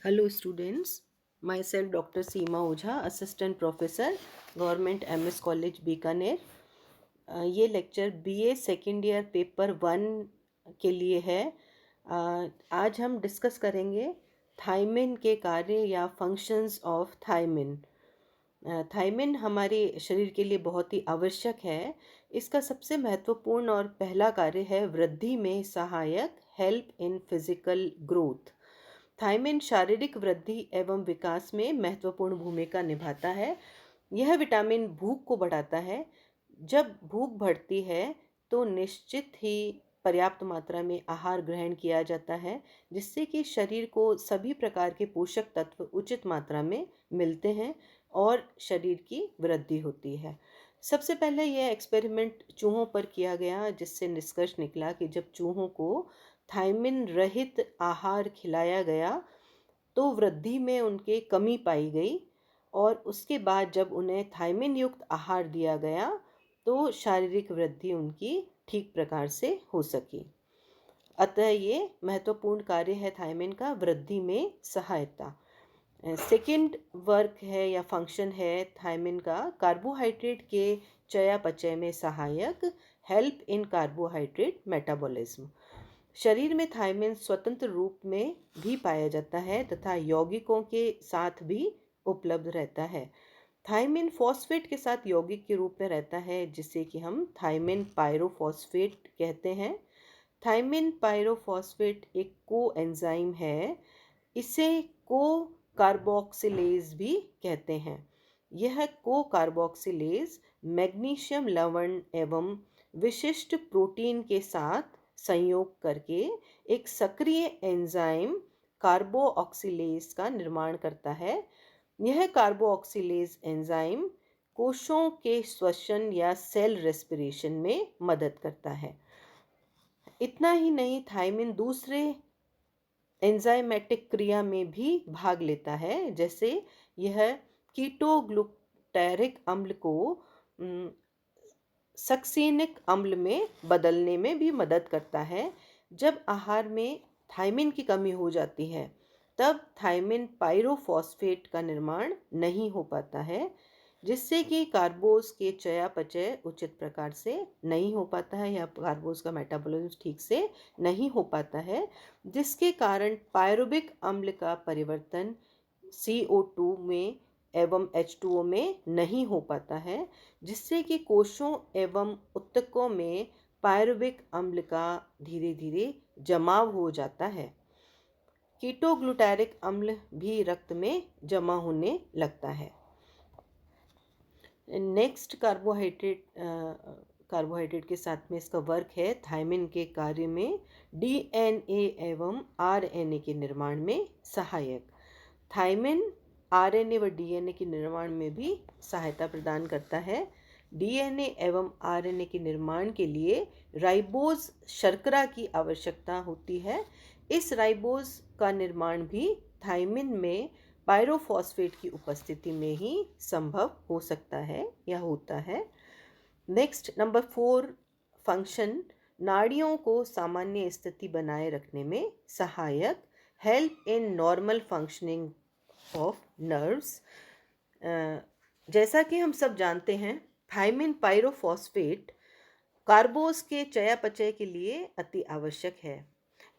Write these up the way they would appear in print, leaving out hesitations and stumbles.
Hello students, myself Dr. Seema Ojha, Assistant Professor, Government MS College Bikaner. ये lecture BA second year paper 1 के लिए है। आज हम डिस्कस करेंगे थायमिन के कार्य या फंक्शंस ऑफ थायमिन। थायमिन हमारे शरीर के लिए बहुत ही आवश्यक है। इसका सबसे महत्वपूर्ण और पहला कार्य है वृद्धि में सहायक, help in physical growth. Thiamine शारीरिक वृद्धि एवं विकास में महत्वपूर्ण भूमिका निभाता है। यह विटामिन भूख को बढ़ाता है। जब भूख बढ़ती है तो निश्चित ही पर्याप्त मात्रा में आहार ग्रहण किया जाता है, जिससे कि शरीर को सभी प्रकार के पोषक तत्व उचित मात्रा में मिलते हैं और शरीर की वृद्धि होती है। सबसे पहले यह एक्सपेरिमेंट चूहों पर किया गया, जिससे निष्कर्ष निकला कि जब चूहों को थायमिन रहित आहार खिलाया गया तो वृद्धि में उनके कमी पाई गई, और उसके बाद जब उन्हें थायमिन युक्त आहार दिया गया तो शारीरिक वृद्धि उनकी ठीक प्रकार से हो सकी। अतः ये महत्वपूर्ण कार्य है थायमिन का, वृद्धि में सहायता। सेकंड वर्क है या फंक्शन है थायमिन का, कार्बोहाइड्रेट के चयापचय में सहायक, हेल्प इन कार्बोहाइड्रेट मेटाबॉलिज्म। शरीर में थायमिन स्वतंत्र रूप में भी पाया जाता है तथा यौगिकों के साथ भी उपलब्ध रहता है। थायमिन फॉस्फेट के साथ यौगिक के रूप में रहता है, जिसे कि हम थायमिन पायरोफॉस्फेट कहते हैं। थायमिन पायरोफॉस्फेट एक कोएंजाइम है। इसे को कार्बोक्सिलेज भी कहते हैं। यह को कार्बोक्सिलेज मैग्नीशियम लवण एवं विशिष्ट प्रोटीन के साथ संयोग करके एक सक्रिय एंजाइम कार्बोऑक्सिलेज का निर्माण करता है। यह कार्बोऑक्सिलेज एंजाइम कोशों के श्वसन या सेल रेस्पिरेशन में मदद करता है। इतना ही नहीं, थायमिन दूसरे एंजाइमेटिक क्रिया में भी भाग लेता है। जैसे यह कीटोग्लूटारिक अम्ल को सक्सीनिक अम्ल में बदलने में भी मदद करता है। जब आहार में थायमिन की कमी हो जाती है तब थायमिन पायरोफॉस्फेट का निर्माण नहीं हो पाता है, जिससे कि कार्बोज के चयापचय उचित प्रकार से नहीं हो पाता है या कार्बोज का मेटाबॉलिज्म ठीक से नहीं हो पाता है, जिसके कारण पायरुविक अम्ल का परिवर्तन CO2 में एवं H2O में नहीं हो पाता है, जिससे कि कोशों एवं ऊतकों में पायरुविक अम्ल का धीरे धीरे जमाव हो जाता है। कीटोग्लूटारिक अम्ल भी रक्त में जमा होने लगता है। नेक्स्ट कार्बोहाइड्रेट के साथ में इसका वर्क है थायमिन के कार्य में DNA एवं RNA के निर्माण में सहायक। थायमिन RNA व DNA के निर्माण में भी सहायता प्रदान करता है। DNA एवं RNA के निर्माण के लिए राइबोज शर्करा की आवश्यकता होती है। इस राइबोज का निर्माण भी थायमिन में पायरोफॉस्फेट की उपस्थिति में ही संभव हो सकता है या होता है। नेक्स्ट नंबर 4 फंक्शन, नाड़ियों को सामान्य स्थिति बनाए रखने में सहायक, help in normal functioning of nerves. जैसा कि हम सब जानते हैं, थायमिन पायरोफॉस्फेट कार्बोज के चयापचय के लिए अति आवश्यक है।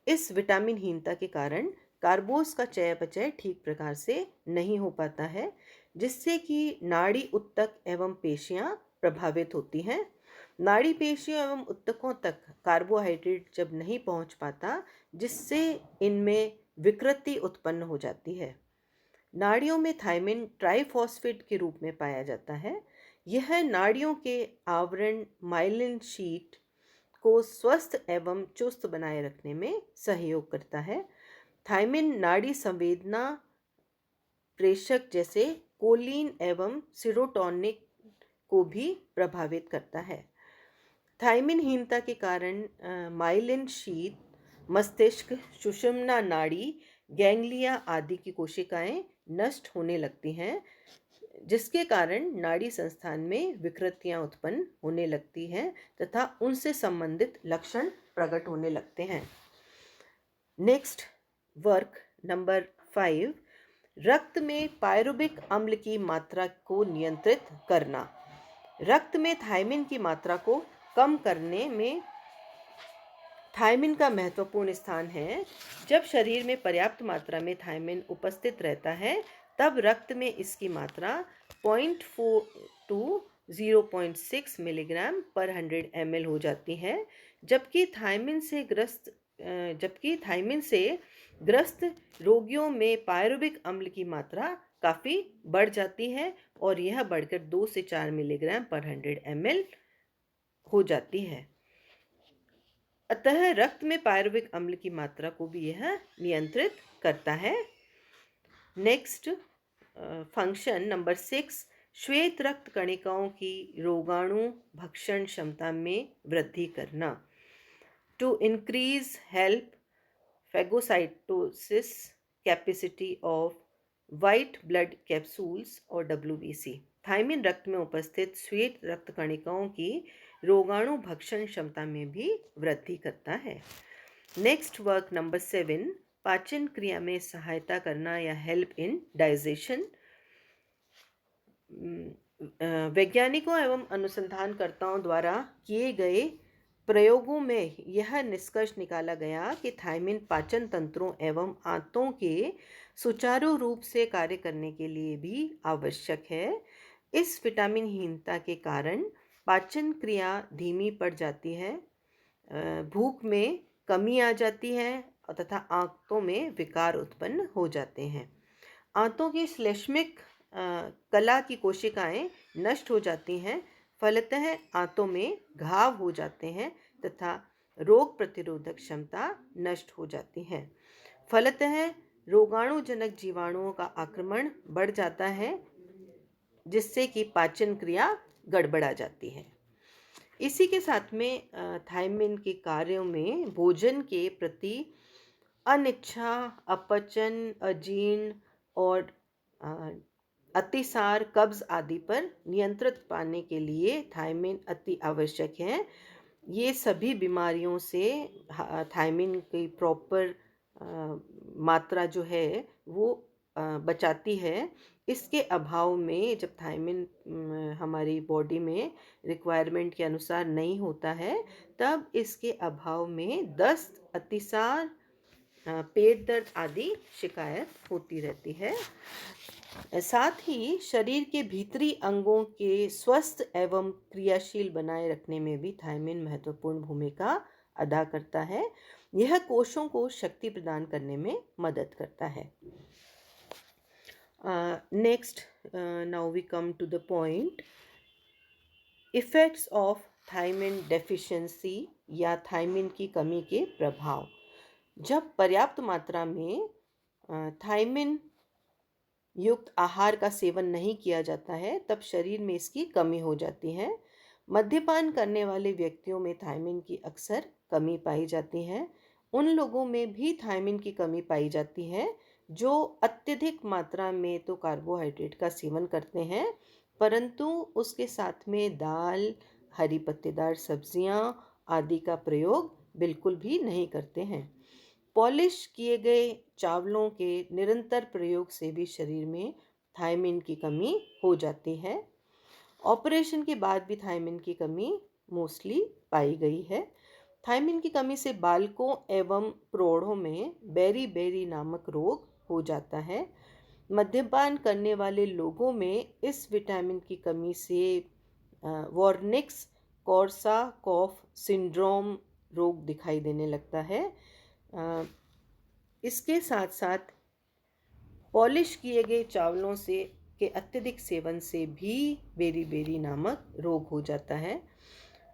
इस विटामिनहीनता के कारण कार्बोज का चयापचय ठीक प्रकार से नहीं हो पाता है, जिससे कि नाड़ी ऊतक एवं पेशियां प्रभावित होती हैं। नाड़ी पेशियों एवं ऊतकों तक कार्बोहाइड्रेट जब नहीं पहुंच पाता, जिससे इनमें विकृति उत्पन्न हो जाती है। नाड़ियों में थायमिन ट्राइफॉस्फेट के रूप में पाया जाता है। यह नाड़ियों के आवरण माइलिन शीट को स्वस्थ एवं चुस्त बनाए रखने में सहयोग करता है। थायमिन नाड़ी संवेदना प्रेषक जैसे कोलिन एवं सीरोटोनिक को भी प्रभावित करता है। थायमिनहीनता के कारण माइलिन शीत, मस्तिष्क, सुषुम्ना नाड़ी, गैंग्लिया आदि की कोशिकाएं नष्ट होने लगती हैं, जिसके कारण नाड़ी संस्थान में विकृतियां उत्पन्न होने लगती हैं तथा उनसे संबंधित लक्षण प्रकट होने लगते हैं। Next work number 5. रक्त में पायरुविक अम्ल की मात्रा को नियंत्रित करना। रक्त में थायमिन की मात्रा को कम करने में थायमिन का महत्वपूर्ण स्थान है। जब शरीर में पर्याप्त मात्रा में थायमिन उपस्थित रहता है तब रक्त में इसकी मात्रा 0.4 टू 0.6 मिलीग्राम पर 100 ml हो जाती है। जबकि थायमिन से ग्रस्त रोगियों में पायरुविक अम्ल की मात्रा काफ़ी बढ़ जाती है और यह बढ़कर 2 से 4 मिलीग्राम पर 100 ml हो जाती है। अतः रक्त में पायरुविक अम्ल की मात्रा को भी यह नियंत्रित करता है। नेक्स्ट फंक्शन नंबर 6, श्वेत रक्त कणिकाओं की रोगाणु भक्षण क्षमता में वृद्धि करना। To increase help phagocytosis capacity of white blood capsules और WBC। थायमिन रक्त में उपस्थित श्वेत रक्त कणिकाओं की रोगाणु भक्षण क्षमता में भी वृद्धि करता है। नेक्स्ट वर्क नंबर 7, पाचन क्रिया में सहायता करना या हेल्प इन डाइजेशन। वैज्ञानिकों एवं अनुसंधानकर्ताओं द्वारा किए गए प्रयोगों में यह निष्कर्ष निकाला गया कि थायमिन पाचन तंत्रों एवं आंतों के सुचारू रूप से कार्य करने के लिए भी आवश्यक है। इस विटामिनहीनता के कारण पाचन क्रिया धीमी पड़ जाती है, भूख में कमी आ जाती है तथा आंतों में विकार उत्पन्न हो जाते हैं। आंतों की श्लेष्मिक कला की कोशिकाएं नष्ट हो जाती हैं, फलतः आंतों में घाव हो जाते हैं तथा रोग प्रतिरोधक क्षमता नष्ट हो जाती है। फलतः रोगाणुजनक जीवाणुओं का आक्रमण बढ़ जाता है जिससे कि पाचन क्रिया गड़बड़ा जाती है। इसी के साथ में थायमिन के कार्यों में भोजन के प्रति अनिच्छा, अपचन, अजीर्ण और अतिसार, कब्ज आदि पर नियंत्रित पाने के लिए थायमिन अति आवश्यक है। ये सभी बीमारियों से थायमिन की प्रॉपर मात्रा जो है वो बचाती है। इसके अभाव में जब थायमिन हमारी बॉडी में रिक्वायरमेंट के अनुसार नहीं होता है तब इसके अभाव में दस्त, अतिसार, पेट दर्द आदि शिकायत होती रहती है। साथ ही शरीर के भीतरी अंगों के स्वस्थ एवं क्रियाशील बनाए रखने में भी थायमिन महत्वपूर्ण भूमिका अदा करता है। यह कोशों को शक्ति प्रदान करने में मदद करता है। Next, now we come to the point, effects of thiamine deficiency या थायमिन की कमी के प्रभाव। जब पर्याप्त मात्रा में थायमिन युक्त आहार का सेवन नहीं किया जाता है तब शरीर में इसकी कमी हो जाती है। मद्यपान करने वाले व्यक्तियों में थायमिन की अक्सर कमी पाई जाती है। उन लोगों में भी थायमिन की कमी पाई जाती है जो अत्यधिक मात्रा में तो कार्बोहाइड्रेट का सेवन करते हैं परंतु उसके साथ में दाल, हरी पत्तेदार सब्जियां आदि का प्रयोग बिल्कुल भी नहीं करते हैं। पॉलिश किए गए चावलों के निरंतर प्रयोग से भी शरीर में थायमिन की कमी हो जाती है। ऑपरेशन के बाद भी थायमिन की कमी मोस्टली पाई गई है। थायमिन की कमी से बालकों एवं प्रौढ़ों में बेरी बेरी नामक रोग हो जाता है। मद्यपान करने वाले लोगों में इस विटामिन की कमी से वॉर्निक्स कॉर्साकॉफ सिंड्रोम रोग दिखाई देने लगता है। इसके साथ साथ पॉलिश किए गए चावलों से के अत्यधिक सेवन से भी बेरी बेरी नामक रोग हो जाता है।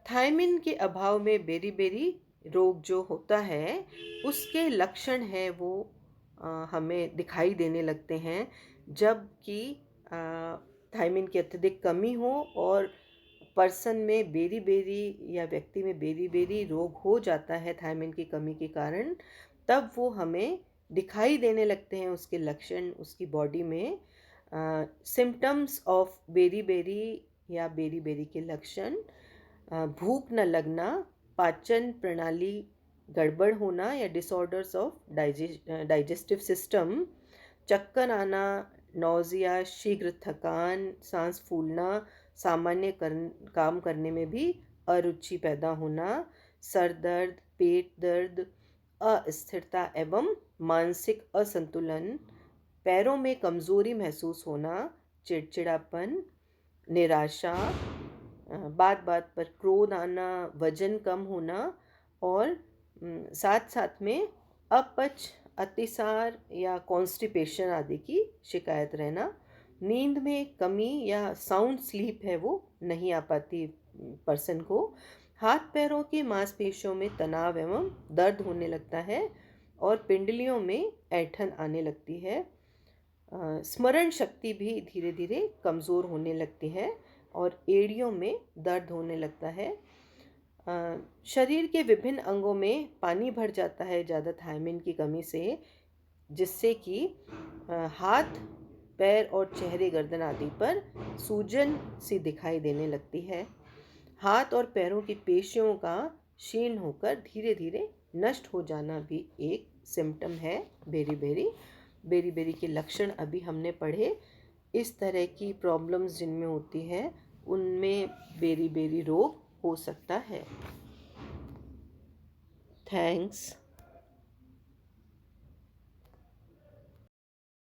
थायमिन के अभाव में बेरी बेरी रोग जो होता है उसके लक्षण है वो हमें दिखाई देने लगते हैं जबकि थायमिन की अत्यधिक कमी हो और पर्सन में बेरी बेरी या व्यक्ति में बेरी बेरी रोग हो जाता है थायमिन की कमी के कारण, तब वो हमें दिखाई देने लगते हैं उसके लक्षण उसकी बॉडी में। सिम्टम्स ऑफ बेरी बेरी या बेरी बेरी के लक्षण, भूख न लगना, पाचन प्रणाली गड़बड़ होना या डिसऑर्डर्स ऑफ डाइजेस्टिव सिस्टम, चक्कर आना, नौजिया, शीघ्र थकान, सांस फूलना, काम करने में भी अरुचि पैदा होना, सर दर्द, पेट दर्द, अस्थिरता एवं मानसिक असंतुलन, पैरों में कमजोरी महसूस होना, चिड़चिड़ापन, निराशा, बात बात पर क्रोध आना, वजन कम होना और साथ साथ में अपच, अतिसार या कॉन्स्टिपेशन आदि की शिकायत रहना, नींद में कमी या साउंड स्लीप है वो नहीं आ पाती पर्सन को, हाथ पैरों की मांसपेशियों में तनाव एवं दर्द होने लगता है और पिंडलियों में ऐंठन आने लगती है। स्मरण शक्ति भी धीरे धीरे कमज़ोर होने लगती है और एड़ियों में दर्द होने लगता है। शरीर के विभिन्न अंगों में पानी भर जाता है ज़्यादा थायमिन की कमी से, जिससे कि हाथ, पैर और चेहरे, गर्दन आदि पर सूजन सी दिखाई देने लगती है। हाथ और पैरों की पेशियों का क्षीण होकर धीरे धीरे नष्ट हो जाना भी एक सिम्टम है बेरी बेरी के लक्षण अभी हमने पढ़े। इस तरह की प्रॉब्लम्स जिनमें होती है उनमें बेरी रोग हो सकता है। थैंक्स।